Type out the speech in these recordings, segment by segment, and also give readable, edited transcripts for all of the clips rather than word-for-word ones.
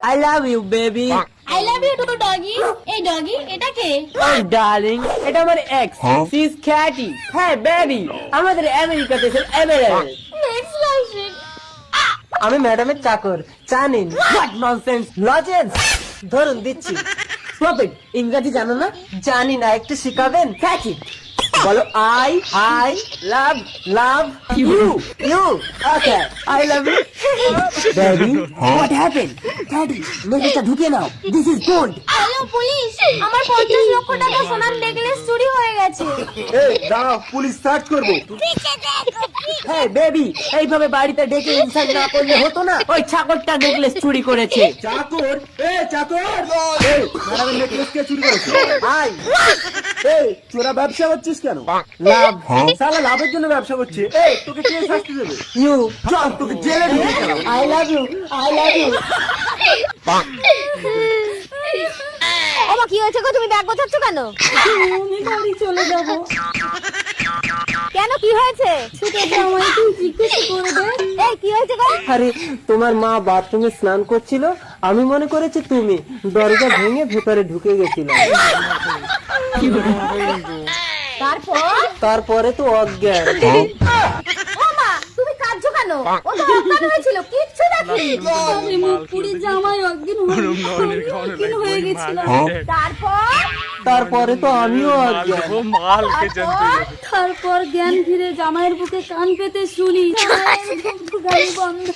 I love you, baby. I love you too, doggy. এই doggy, এটা কে? Oh, darling, এটা আমার ex. She is Cathy. Hey, baby. আমাদের আমেরিকাতে এসে available. Next version. আমি ম্যাডামের চাকর। জানেন? What nonsense. Lozenge. ধরুন দিচ্ছি। Stop it. ইংরেজি জানো না? জানি না, একটু শিখাবেন? Catch it. বলো I love you. Okay, I love you. Baby, what happened? Daddy, মেয়েটা ঢুকে নাও. This is gold. Hello police, আমার 50 লক্ষ টাকা সোনার নেকলেস চুরি হয়ে গেছে। এই দাঁড়াও, পুলিশ সার্চ করবো। Hey, baby, এইভাবে বাড়িতে ডেকে ইনসাল্ট না করলে হতো না? ওই ছাগলটা নেকলেস চুরি করেছে। চাকর, চাকর, ম্যাডামের নেকলেস কে চুরি করেছে? আই এই তোরা ব্যবসা করছিস কেন? লাভ সালা লাভের জন্য ব্যবসা করছে। তোকে কে শাস্তি দেবে? ইউ। চল তোকে জেলে ঢুকিয়ে দিলাম। I love you. ওমা কি হয়েছে গো, তুমি ব্যাগ গোছাচ্ছ কেন? আমি বাড়ি চলে যাব। কেন, কি হয়েছে? সেটা জামাই তুই জিজ্ঞেস করে দে। এই কি হয়েছে গো? আরে তোমার মা বাথরুমে স্নান করছিল, আমি মনে করেছি তুমি, দরজা ভেঙে ভেতরে ঢুকে গেছিলাম। তারপরে তো অজ্ঞান। ওমা তুমি কাঁদছো কেন? ও তো অজ্ঞান হয়েছিল, কিচ্ছু দেখেনি। আমি মুখ পুড়ে জামাই অজ্ঞান হয়ে গেছিল। তারপরে তো আমিও অজ্ঞান। তারপর জ্ঞান ফিরে জামাইয়ের বুকে কান পেতে শুনি গাড়ি বন্ধ।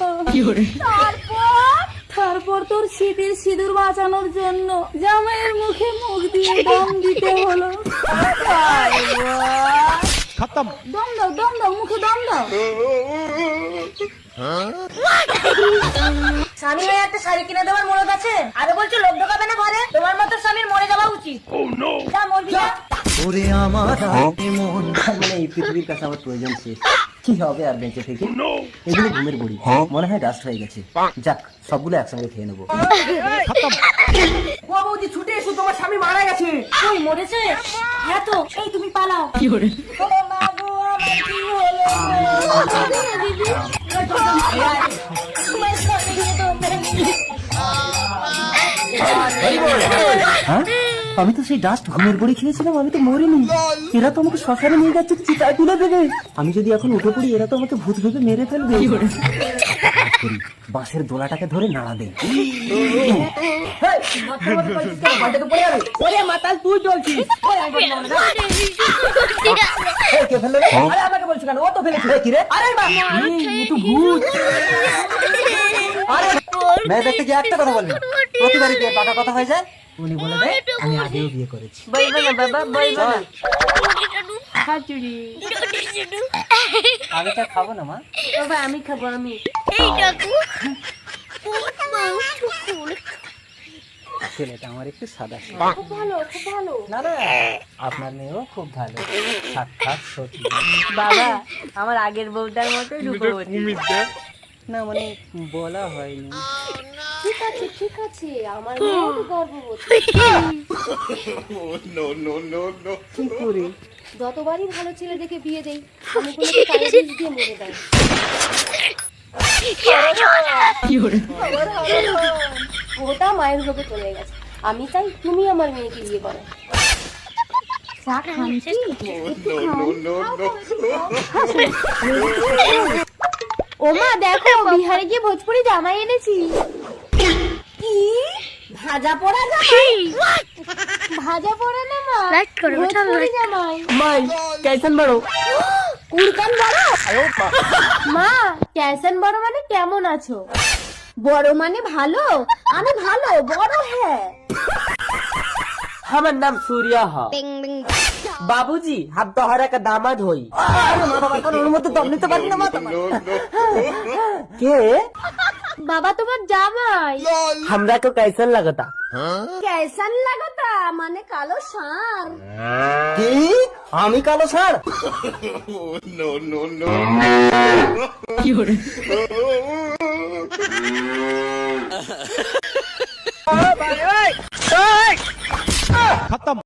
তারপর তোর শীতের সিঁদুর বাঁচানোর জন্য জামাইয়ের মুখে মুখ দিয়ে দম দিতে হলো। দম দাও, মুখে দম দাও। স্বামী হয়ে একটা শাড়ি কিনে দেওয়ার মনে আছে? আরে বলছো লোক ঢোকাবে না ঘরে? তোমার মতো স্বামীর মরে যাওয়া উচিত। যা মরবি যা। ওরে আমার মন, মানে এই পৃথিবীর কাছে আমার প্রয়োজন শেষ। কি হবে আর বেঁচে থেকে? এগুলো ঘুমের বড়ি, মনে হয় ডাস্ট হয়ে গেছে। যাক, সবগুলো একসঙ্গে খেয়ে নেবো। ও বৌদি ছুটে এসো, তোমার স্বামী মারা গেছে। কই মরেছে? হ্যাঁ তো, এই তুমি পালাও। ও মা গো, আমার কি হলো? দিদি তোমার স্বামী তো হ্যাঁ, আমি তো সেই ডাস্ট ঘুমের বড়ি খেয়েছিলাম, আমি তো মরিনি। এরা তো আমাকে শ্মশানে নিয়ে যাচ্ছে, চিতায় তুলে দেবে। আমি যদি এখন উঠে পড়ি, এরা তো আমাকে ভূত ভেবে মেরে ফেলবে। বাঁশের দোলাটাকে ধরে নাড়া দেয়। মাতাল তুই চলছিস। কে ফেললো রে? আরে আমাকে বলছো কেন? ও তো ফেলেছে। কি রে? আরে ভূত। আরে মেয়ে দেখতে কি একটা কথা বলবি? প্রতিবারই বিয়ে পাকা কথা হয়ে যায়। উনি বলে দেয় আমি আগেও বিয়ে করেছি। বলবো না বাবা, বলবো না। হাতুড়ি আমিটা খাবো না মা। বাবা আমি খাবো। আমি ছেলেটা আমার একটু সাদা। খুব ভালো। না না, আপনার মেয়েও খুব ভালো, সাক্ষাৎ সতী। বাবা আমার আগের বউটার মতো রূপবতী। না মানে বলা হয়নি। ঠিক আছে আমার মেয়েও তো গর্ভবতী। কি করে? যতবারই ভালো ছেলে দেখে বিয়ে দেই, আমি কোনো কাজে দিয়ে মরে দেয়। ওটা মায়ের লোকে চলে গেছে। আমি চাই তুমি আমার মেয়েকে বিয়ে করো। ওমা দেখো, বিহারে গিয়ে ভোজপুরি জামাই এনেছি। কি ভাজা পোড়া জামাই? ভাজা পোড়া না মা, ভোজপুরি জামাই। মাই कैसन बड़ो? কুরকান বড় মা, কেসন বড় মানে কেমন আছো? বড় মানে ভালো। আমি ভালো, বড় হ্যাঁ। हमार नाम सूर्या है। बाबूजी हम तोहरा का दामाद होई। अरे माता बात ওর মতো দম নিতে পারি না মাতা। কে? বাবা তোমার জামাই। हमरा को कैसन लगता? কেসন লাগতা মানে কালো ষাঁড়। কি? আমি কালো ষাঁড়? কি হরে?